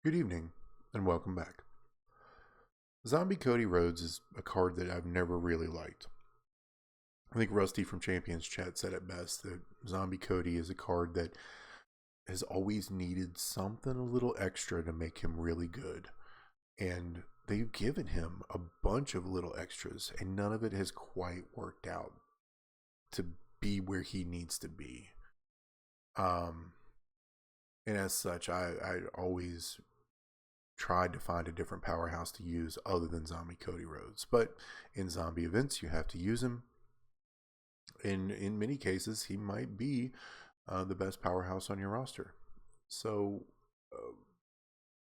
Good evening, and welcome back. Zombie Cody Rhodes is a card that I've never really liked. I think Rusty from Champions Chat said it best that Zombie Cody is a card that has always needed something a little extra to make him really good. And they've given him a bunch of little extras, and none of it has quite worked out to be where he needs to be. And as such, I always tried to find a different powerhouse to use other than Zombie Cody Rhodes. But in zombie events, you have to use him. In many cases, he might be the best powerhouse on your roster. So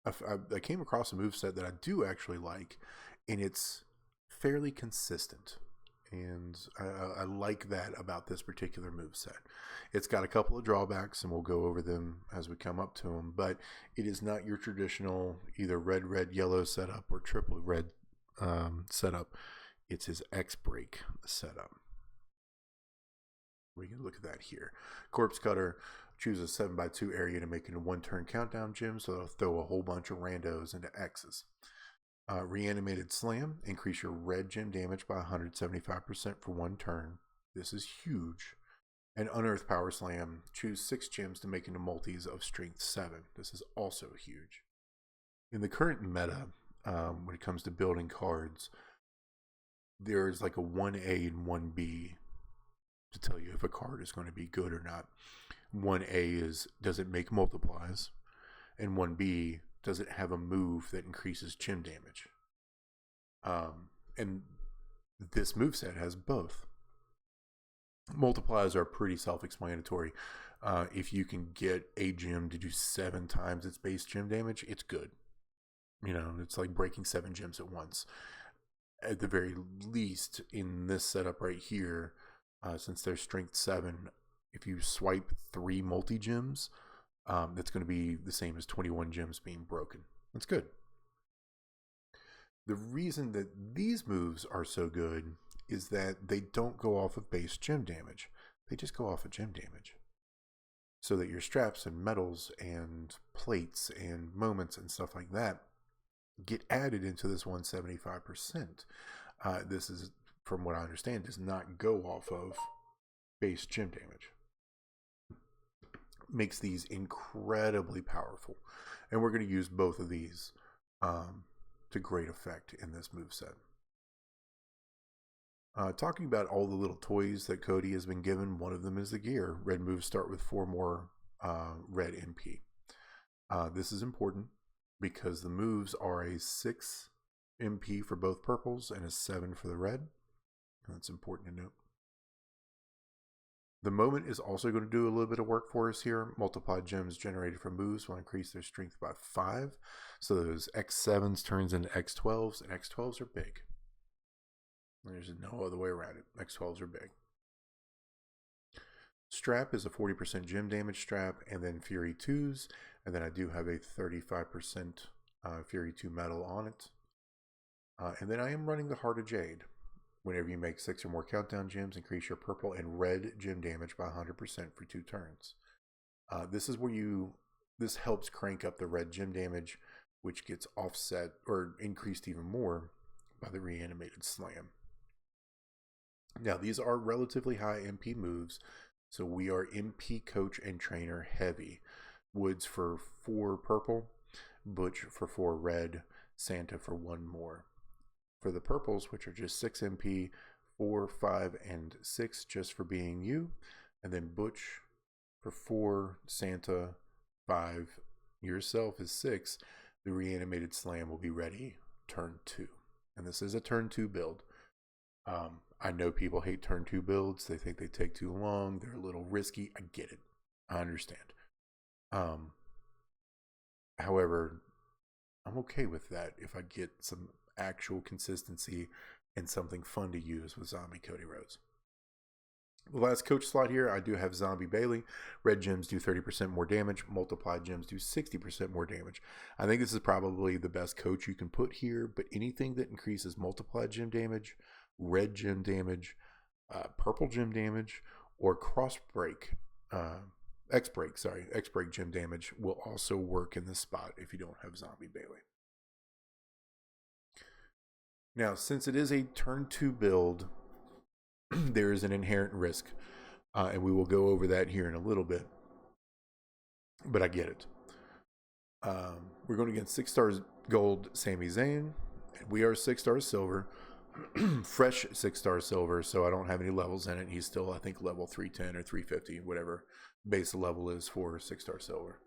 I came across a moveset that I do actually like, and it's fairly consistent. And I like that about this particular moveset. It's got a couple of drawbacks, and we'll go over them as we come up to them. But it is not your traditional either red, yellow setup or triple red setup. It's his X break setup. We can look at that here. Corpse Cutter, choose a 7x2 area to make it a one-turn countdown gem, so it'll throw a whole bunch of randos into X's. Reanimated Slam, increase your red gem damage by 175% for one turn. This is huge. And Unearth Power Slam, choose 6 gems to make into multis of strength 7. This is also huge. In the current meta, when it comes to building cards, there's like a 1A and 1B to tell you if a card is going to be good or not. 1A is, does it make multiplies? And 1B, does it have a move that increases gem damage? And this moveset has both. Multiplies are pretty self-explanatory. If you can get a gem to do 7 times its base gem damage, it's good. You know, it's like breaking 7 gems at once. At the very least, in this setup right here, since there's strength 7, if you swipe 3 multi-gems, that's going to be the same as 21 gems being broken. That's good. The reason that these moves are so good is that they don't go off of base gem damage. They just go off of gem damage. So that your straps and medals and plates and moments and stuff like that get added into this 175%. This is, from what I understand, does not go off of base gem damage. Makes these incredibly powerful. And we're going to use both of these to great effect in this moveset. Talking about all the little toys that Cody has been given, one of them is the gear. Red moves start with 4 more red MP. This is important because the moves are a 6 MP for both purples and a 7 for the red. That's important to note. The moment is also going to do a little bit of work for us here. Multiplied gems generated from moves will increase their strength by 5. So those X7s turns into X12s, and X12s are big. There's no other way around it. X12s are big. Strap is a 40% gem damage strap, and then Fury 2s, and then I do have a 35% Fury 2 metal on it. And then I am running the Heart of Jade. Whenever you make 6 or more countdown gems, increase your purple and red gem damage by 100% for 2 turns. This is where this helps crank up the red gem damage, which gets offset or increased even more by the Reanimated Slam. Now, these are relatively high MP moves, so we are MP coach and trainer heavy. Woods for 4 purple, Butch for 4 red, Santa for 1 more. For the purples, which are just 6 MP, 4, 5, and 6 just for being you, and then Butch for 4, Santa 5, yourself is 6, the Reanimated Slam will be ready turn 2. And this is a turn 2 build. I know people hate turn 2 builds. They think they take too long. They're a little risky. I get it. I understand. However, I'm okay with that if I get some actual consistency and something fun to use with Zombie Cody Rhodes. The last coach slot here, I do have Zombie Bailey. Red gems do 30% more damage. Multiplied gems do 60% more damage. I think this is probably the best coach you can put here, but anything that increases multiplied gem damage, red gem damage, purple gem damage, or cross break X-Break, sorry. X-Break gem damage will also work in this spot if you don't have Zombie Bailey. Now, since it is a turn 2 build, there is an inherent risk. And we will go over that here in a little bit. But I get it. We're going against 6 stars gold Sami Zayn. And we are 6 stars silver. Fresh 6 stars silver, so I don't have any levels in it. He's still, I think, level 310 or 350, whatever base level is for 6 star silver.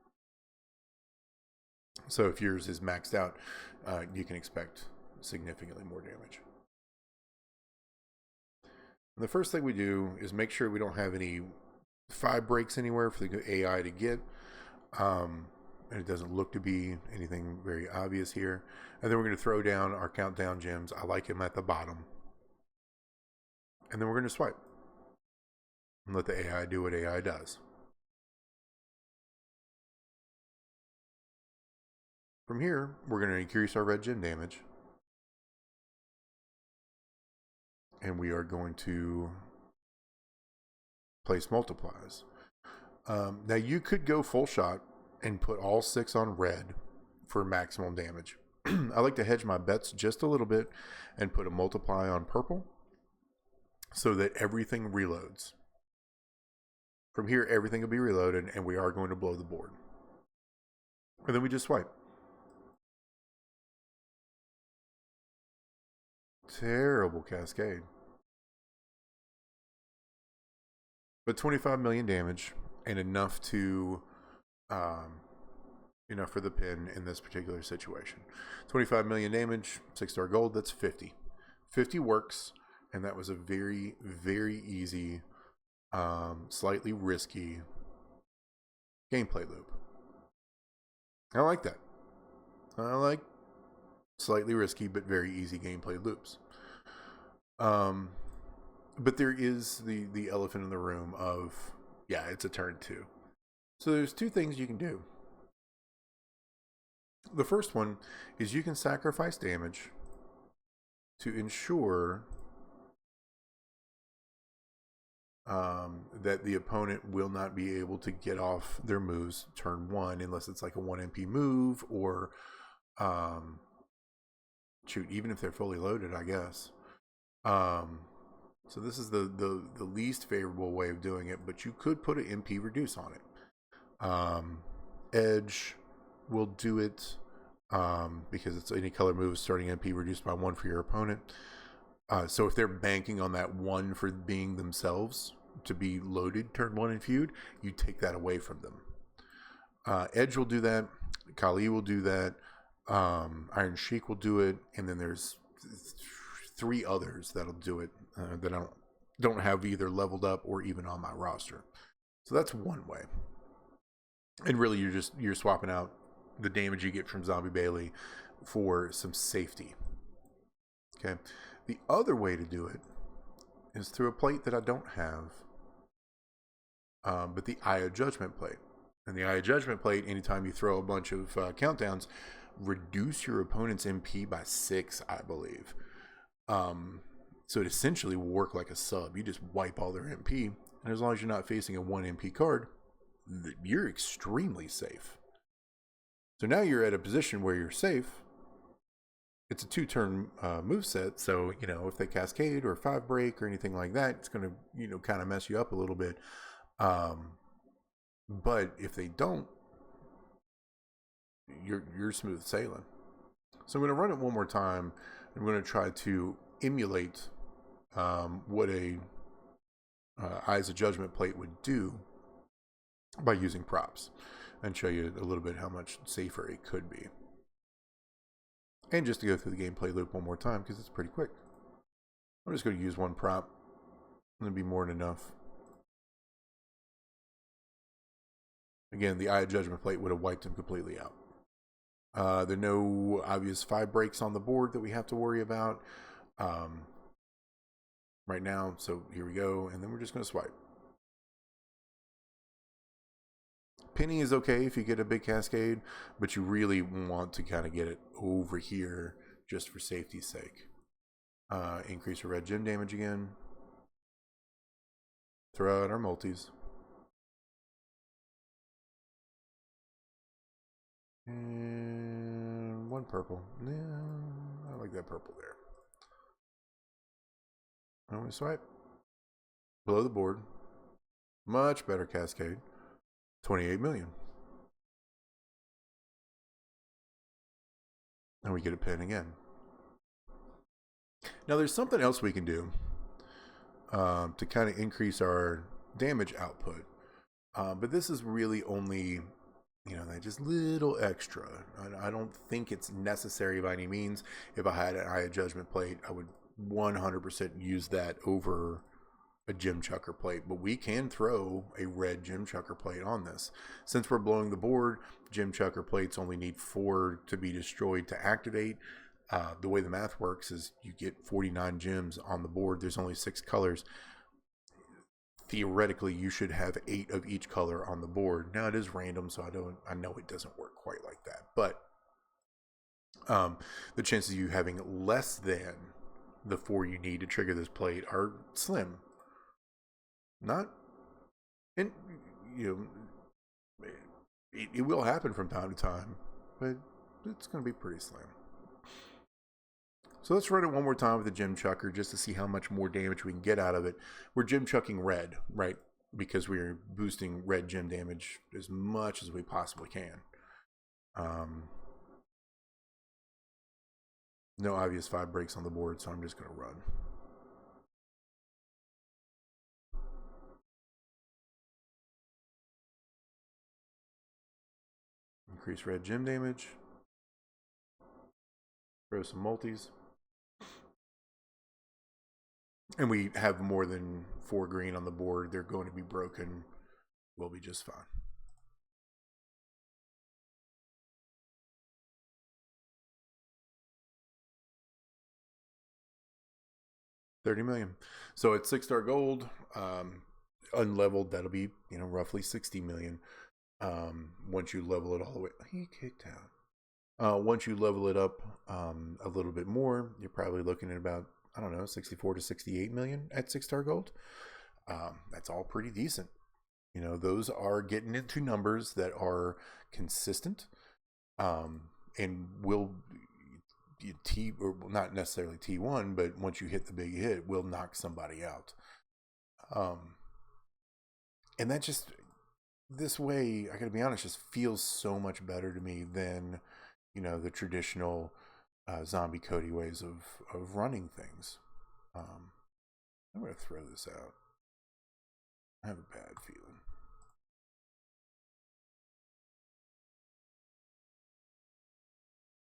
So if yours is maxed out, you can expect significantly more damage. And the first thing we do is make sure we don't have any 5 breaks anywhere for the AI to get. And it doesn't look to be anything very obvious here. And then we're going to throw down our countdown gems. I like him at the bottom. And then we're going to swipe. And let the AI do what AI does. From here, we're going to increase our red gem damage. And we are going to place multiplies. Now you could go full shot and put all 6 on red for maximum damage. I like to hedge my bets just a little bit and put a multiply on purple so that everything reloads. From here, everything will be reloaded and we are going to blow the board. And then we just swipe. Terrible cascade. But 25 million damage and enough to enough for the pin in this particular situation. 25 million damage, 6 star gold, that's 50. 50 works, and that was a very, very easy, slightly risky gameplay loop. I like that. I like slightly risky but very easy gameplay loops. But there is the elephant in the room of, yeah, it's a turn 2. So there's 2 things you can do. The first one is you can sacrifice damage to ensure that the opponent will not be able to get off their moves turn 1 unless it's like a 1 MP move or shoot, even if they're fully loaded, I guess. So this is the least favorable way of doing it, but you could put an MP reduce on it. Edge will do it because it's any color move starting MP reduced by 1 for your opponent. So if they're banking on that 1 for being themselves to be loaded turn 1 and feud, you take that away from them. Edge will do that. Kali will do that. Iron Sheik will do it, and then there's 3 others that'll do it that I don't have either leveled up or even on my roster. So that's one way. And really, you're swapping out the damage you get from Zombie Bailey for some safety. Okay. The other way to do it is through a plate that I don't have, but the Eye of Judgment plate. And the Eye of Judgment plate, anytime you throw a bunch of countdowns, reduce your opponent's MP by 6, I believe. So it essentially will work like a sub. You just wipe all their MP, and as long as you're not facing a 1 MP card, you're extremely safe. So now you're at a position where you're safe. It's a 2-turn moveset, so if they cascade or 5 break or anything like that, it's going to kind of mess you up a little bit. But if they don't, you're smooth sailing. So I'm going to run it one more time. I'm going to try to emulate what a Eyes of Judgment plate would do by using props, and show you a little bit how much safer it could be. And just to go through the gameplay loop one more time, because it's pretty quick. I'm just going to use 1 prop. It'll be more than enough. Again, the Eye of Judgment plate would have wiped him completely out. There are no obvious 5 breaks on the board that we have to worry about right now. So here we go, and then we're just going to swipe. Pinning is okay if you get a big cascade, but you really want to kind of get it over here just for safety's sake. Increase your red gem damage again. Throw out our multis. one purple. Yeah, I like that purple there. I'm going to swipe. Below the board. Much better cascade. 28 million. And we get a pin again. Now there's something else we can do to kind of increase our damage output. But this is really only, that just little extra. I don't think it's necessary by any means. If I had an Eye of Judgment plate, I would 100% use that over a Gem Chucker plate. But we can throw a red Gem Chucker plate on this. Since we're blowing the board, Gem Chucker plates only need 4 to be destroyed to activate. The way the math works is you get 49 gems on the board. There's only 6 colors. Theoretically, you should have 8 of each color on the board. Now it is random, so I know it doesn't work quite like that. But the chances of you having less than the 4 you need to trigger this plate are slim. Not, and it will happen from time to time, but it's going to be pretty slim. So let's run it one more time with the Gem Chucker just to see how much more damage we can get out of it. We're Gem Chucking red, right? Because we're boosting red gem damage as much as we possibly can. No obvious 5 breaks on the board, so I'm just going to run. Increase red gem damage. Throw some multis. And we have more than 4 green on the board. They're going to be broken. We'll be just fine. $30 million. So at 6-star gold, unleveled, that'll be roughly 60 million. Once you level it all the way, he kicked out. Once you level it up a little bit more, you're probably looking at about 64 to 68 million at 6-star gold. That's all pretty decent. Those are getting into numbers that are consistent, and will or not necessarily T1, but once you hit the big hit, will knock somebody out. And that just, this way, I gotta be honest, just feels so much better to me than the traditional zombie Cody ways of running things. I'm going to throw this out. I have a bad feeling.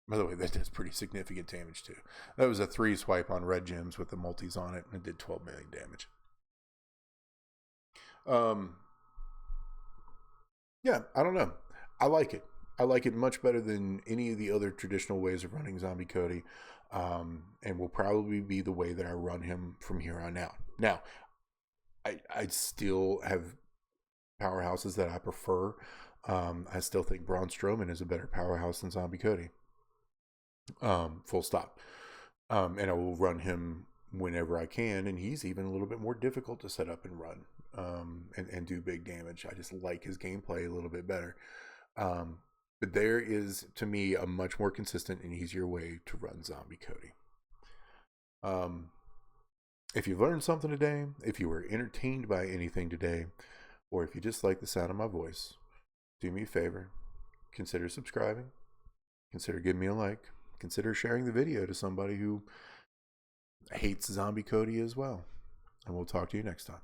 By the way, that does pretty significant damage too. That was a 3 swipe on red gems with the multis on it, and it did 12 million damage. Yeah, I don't know. I like it. I like it much better than any of the other traditional ways of running Zombie Cody, and will probably be the way that I run him from here on out. Now, I still have powerhouses that I prefer. I still think Braun Strowman is a better powerhouse than Zombie Cody. Full stop. And I will run him whenever I can, and he's even a little bit more difficult to set up and run, and do big damage. I just like his gameplay a little bit better. But there is, to me, a much more consistent and easier way to run Zombie Cody. If you've learned something today, if you were entertained by anything today, or if you just like the sound of my voice, do me a favor, consider subscribing, consider giving me a like, consider sharing the video to somebody who hates Zombie Cody as well. And we'll talk to you next time.